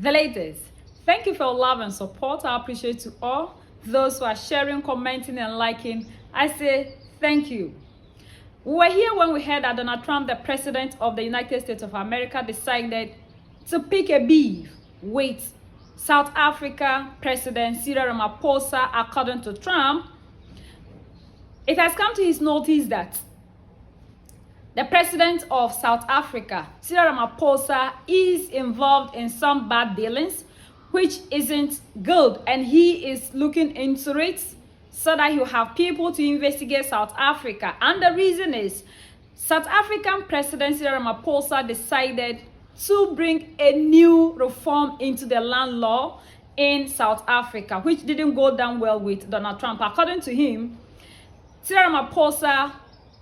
the latest. Thank you for your love and support. I appreciate you all. Those who are sharing, commenting, and liking, I say thank you. We were here when we heard that Donald Trump, the president of the United States of America, decided to pick a beef with South Africa President Cyril Ramaphosa. According to Trump, it has come to his notice that the president of South Africa, Cyril Ramaphosa, is involved in some bad dealings, which isn't good, and he is looking into it so that he'll have people to investigate South Africa. And the reason is South African President Cyril Ramaphosa decided to bring a new reform into the land law in South Africa, which didn't go down well with Donald Trump. According to him, Cyril Ramaphosa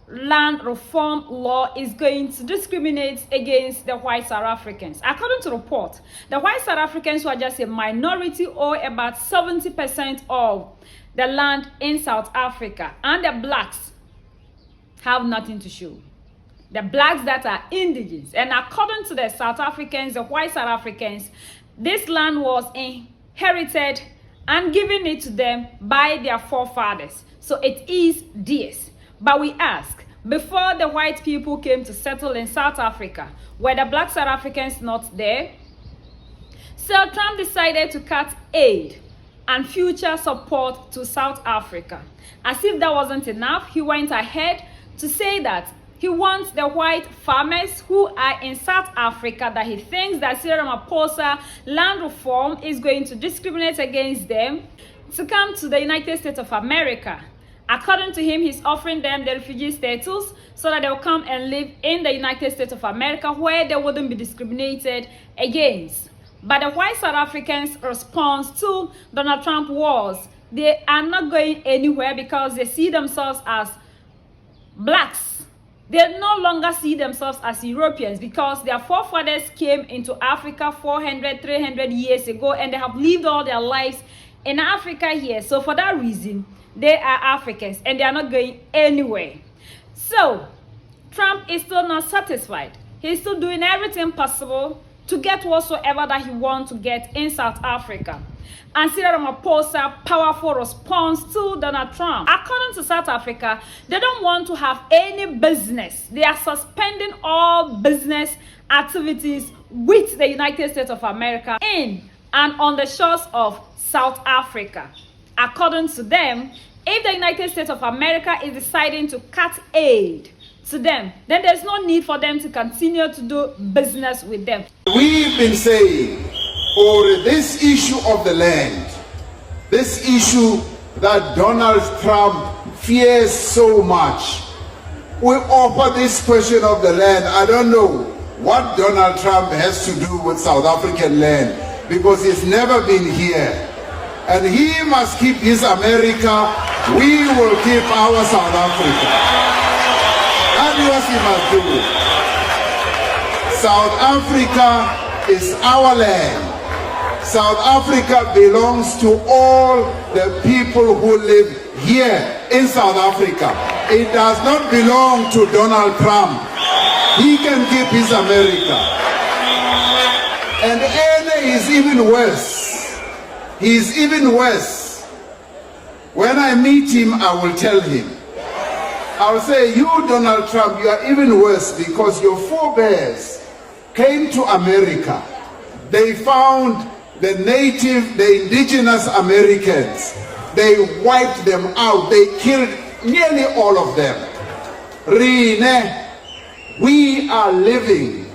land reform law is going to discriminate against the white South Africans. According to report, the white South Africans, who are just a minority or about 70% of the land in South Africa, and the blacks have nothing to show. The blacks that are indigenous, and according to the South Africans, the white South Africans, this land was inherited and given it to them by their forefathers. So it is theirs. But we ask, before the white people came to settle in South Africa, were the black South Africans not there? So Trump decided to cut aid and future support to South Africa. As if that wasn't enough, he went ahead to say that he wants the white farmers who are in South Africa, that he thinks that Cyril Ramaphosa land reform is going to discriminate against them, to come to the United States of America. According to him, he's offering them the refugee status so that they'll come and live in the United States of America, where they wouldn't be discriminated against. But the white South Africans' response to Donald Trump was they are not going anywhere because they see themselves as blacks. They no longer see themselves as Europeans because their forefathers came into Africa 400, 300 years ago, and they have lived all their lives in Africa here. So for that reason, they are Africans and they are not going anywhere. So Trump is still not satisfied. He's still doing everything possible to get whatsoever that he wants to get in South Africa. And Cyril Ramaphosa powerful response to Donald Trump. According to South Africa, they don't want to have any business. They are suspending all business activities with the United States of America in and on the shores of South Africa. According to them, if the United States of America is deciding to cut aid to them, then there's no need for them to continue to do business with them. We've been saying, for this issue of the land, this issue that Donald Trump fears so much, we offer this question of the land. I don't know what Donald Trump has to do with South African land, because he's never been here. And he must keep his America, we will keep our South Africa. That's what he must do. South Africa is our land. South Africa belongs to all the people who live here in South Africa. It does not belong to Donald Trump. He can keep his America. And Ene is even worse. He's even worse. When I meet him, I will tell him. I'll say, you, Donald Trump, you are even worse because your forebears came to America. They found the native, the indigenous Americans. They wiped them out. They killed nearly all of them. Rine, we are living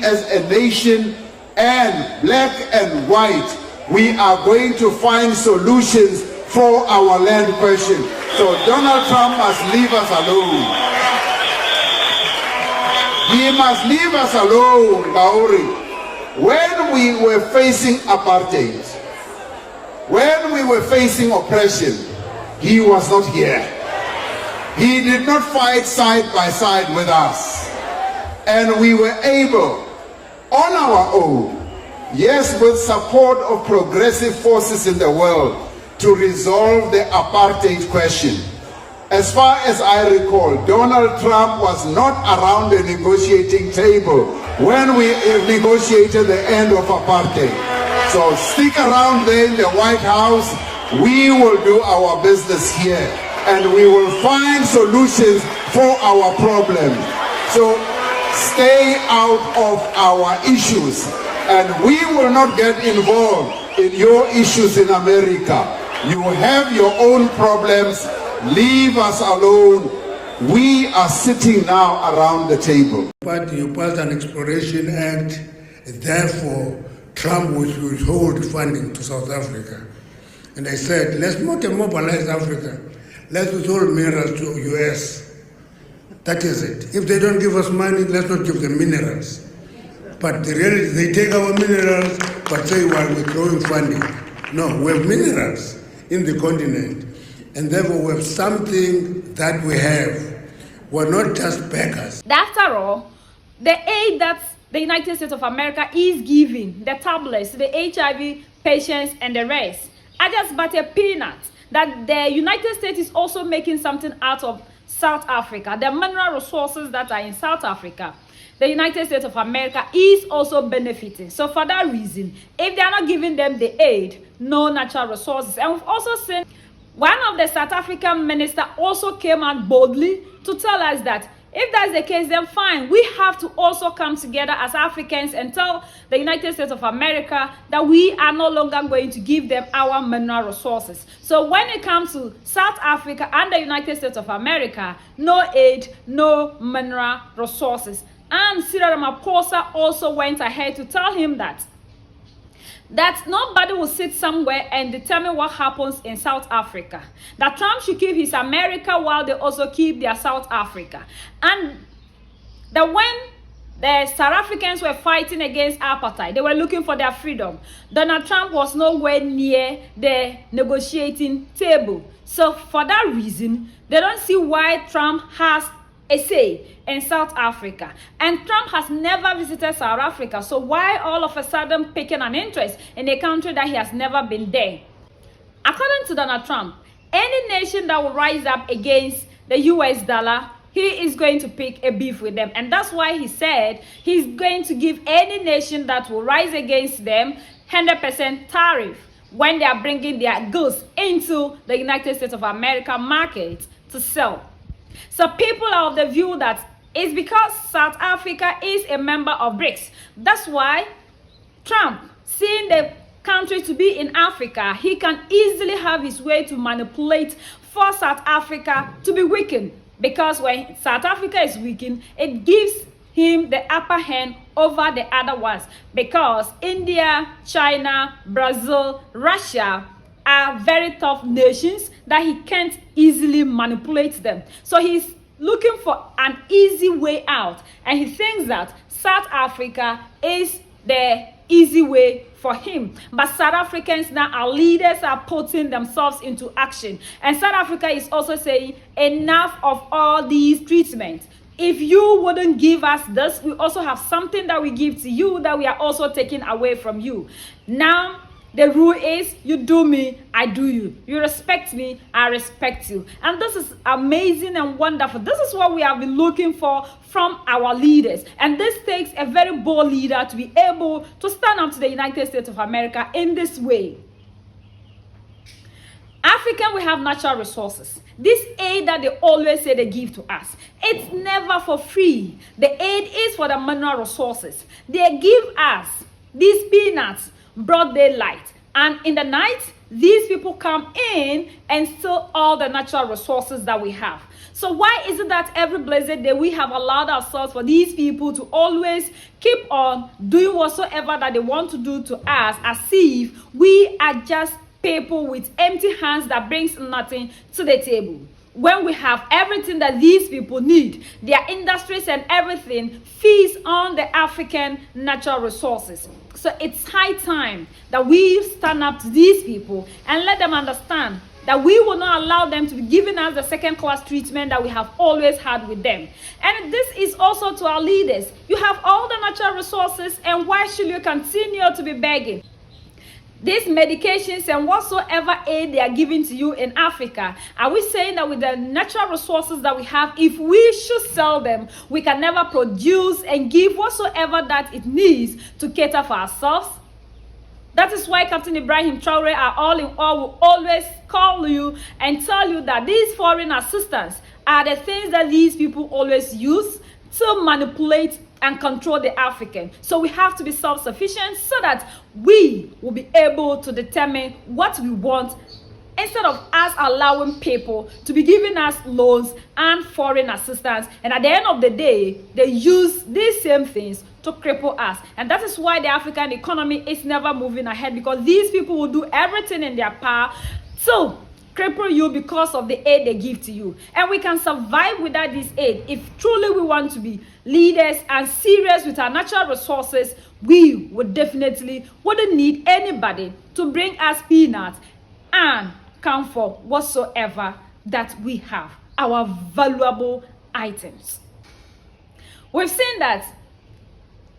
as a nation, and black and white, we are going to find solutions for our land question. So Donald Trump must leave us alone. He must leave us alone, Gauri. When we were facing apartheid, when we were facing oppression, he was not here. He did not fight side by side with us. And we were able, on our own, yes, with support of progressive forces in the world, to resolve the apartheid question. As far as I recall, Donald Trump was not around the negotiating table when we negotiated the end of apartheid. So stick around there in the White House. We will do our business here and we will find solutions for our problems. So stay out of our issues and we will not get involved in your issues in America. You have your own problems. Leave us alone. We are sitting now around the table. But you passed an Exploration Act, therefore Trump will withhold funding to South Africa. And I said, let's not mobilize Africa. Let's withhold minerals to US. That is it. If they don't give us money, let's not give them minerals. But the reality, they take our minerals, but say we are withdrawing funding. No, we have minerals in the continent. And therefore we have something that we have. We're not just beggars. After all, the aid that the United States of America is giving, the tablets, the HIV patients and the rest, are just but a peanut. That the United States is also making something out of South Africa. The mineral resources that are in South Africa, the United States of America is also benefiting. So for that reason, if they are not giving them the aid, no natural resources. And we've also seen one of the South African ministers also came out boldly to tell us that if that's the case, then fine. We have to also come together as Africans and tell the United States of America that we are no longer going to give them our mineral resources. So when it comes to South Africa and the United States of America, no aid, no mineral resources. And Cyril Ramaphosa also went ahead to tell him that nobody will sit somewhere and determine what happens in South Africa. That Trump should keep his America while they also keep their South Africa. And that when the South Africans were fighting against apartheid, they were looking for their freedom, Donald Trump was nowhere near the negotiating table. So for that reason, they don't see why Trump has a say in South Africa. And Trump has never visited South Africa. So why all of a sudden picking an interest in a country that he has never been there? According to Donald Trump, any nation that will rise up against the US dollar, he is going to pick a beef with them. And that's why he said he's going to give any nation that will rise against them 100% tariff when they are bringing their goods into the United States of America market to sell. So people are of the view that it's because South Africa is a member of BRICS. That's why Trump, seeing the country to be in Africa, he can easily have his way to manipulate for South Africa to be weakened. Because when South Africa is weakened, it gives him the upper hand over the other ones. Because India, China, Brazil, Russia are very tough nations that he can't easily manipulate them. So he's looking for an easy way out, and he thinks that South Africa is the easy way for him. But South Africans now, our leaders are putting themselves into action, and South Africa is also saying enough of all these treatments. If you wouldn't give us this, we also have something that we give to you that we are also taking away from you. Now the rule is, you do me, I do you. You respect me, I respect you. And this is amazing and wonderful. This is what we have been looking for from our leaders. And this takes a very bold leader to be able to stand up to the United States of America in this way. Africa, we have natural resources. This aid that they always say they give to us, it's never for free. The aid is for the mineral resources. They give us these peanuts, broad daylight, and in the night these people come in and steal all the natural resources that we have. So why is it that every blessed day we have allowed ourselves for these people to always keep on doing whatsoever that they want to do to us, as if we are just people with empty hands that brings nothing to the table? When we have everything that these people need, their industries and everything feeds on the African natural resources. So it's high time that we stand up to these people and let them understand that we will not allow them to be giving us the second-class treatment that we have always had with them. And this is also to our leaders. You have all the natural resources, and why should you continue to be begging? these medications and whatsoever aid they are giving to you in Africa, are we saying that with the natural resources that we have, if we should sell them, we can never produce and give whatsoever that it needs to cater for ourselves? That is why Captain Ibrahim Traore, our all in all, will always call you and tell you that these foreign assistance are the things that these people always use to manipulate and control the African. So we have to be self-sufficient so that we will be able to determine what we want, instead of us allowing people to be giving us loans and foreign assistance. And at the end of the day, they use these same things to cripple us. And that is why the African economy is never moving ahead, because these people will do everything in their power to cripple you because of the aid they give to you. And we can survive without this aid. If truly we want to be leaders and serious with our natural resources, we would definitely wouldn't need anybody to bring us peanuts and comfort whatsoever that we have, our valuable items. We've seen that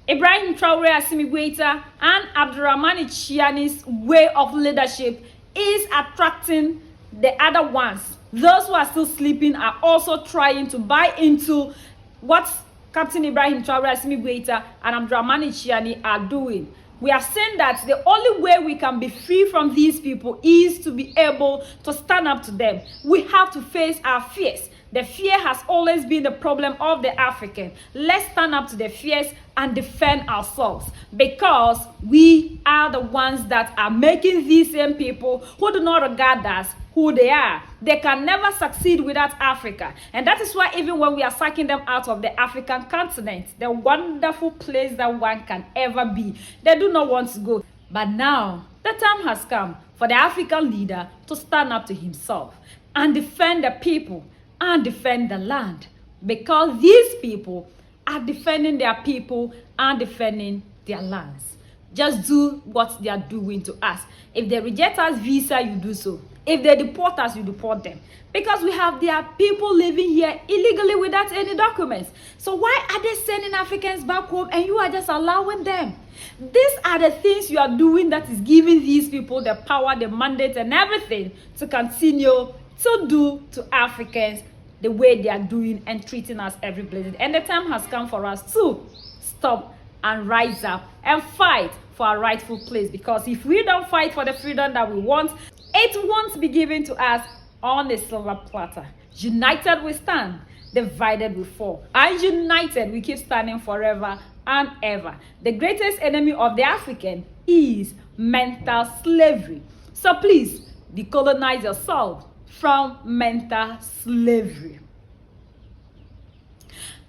Ibrahim Traore Assimi-Goïta and Abdurrahman Chiani's way of leadership is attracting the other ones. Those who are still sleeping are also trying to buy into what Captain Ibrahim Traore Assimi-Goïta and Abdurrahman Chiani are doing. We are saying that the only way we can be free from these people is to be able to stand up to them. We have to face our fears. The fear has always been the problem of the African. Let's stand up to the fears and defend ourselves, because we are the ones that are making these same people who do not regard us who they are. They can never succeed without Africa. And that is why even when we are sucking them out of the African continent, the wonderful place that one can ever be, they do not want to go. But now, the time has come for the African leader to stand up to himself and defend the people and defend the land, because these people are defending their people and defending their lands. Just do what they are doing to us. If they reject us visa, you do so. If they deport us, you deport them. Because we have their people living here illegally without any documents. So why are they sending Africans back home and you are just allowing them? These are the things you are doing that is giving these people the power, the mandate, and everything to continue to do to Africans the way they are doing and treating us every place. And the time has come for us to stop and rise up and fight for our rightful place. Because if we don't fight for the freedom that we want, it won't be given to us on a silver platter. United we stand, divided we fall. And united we keep standing forever and ever. The greatest enemy of the African is mental slavery. So please, decolonize yourself from mental slavery.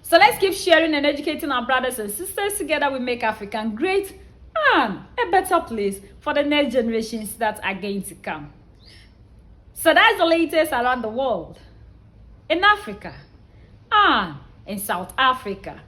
So let's keep sharing and educating our brothers and sisters. Together we make Africa great and a better place for the next generations that are going to come. So that's the latest around the world, in Africa and in South Africa.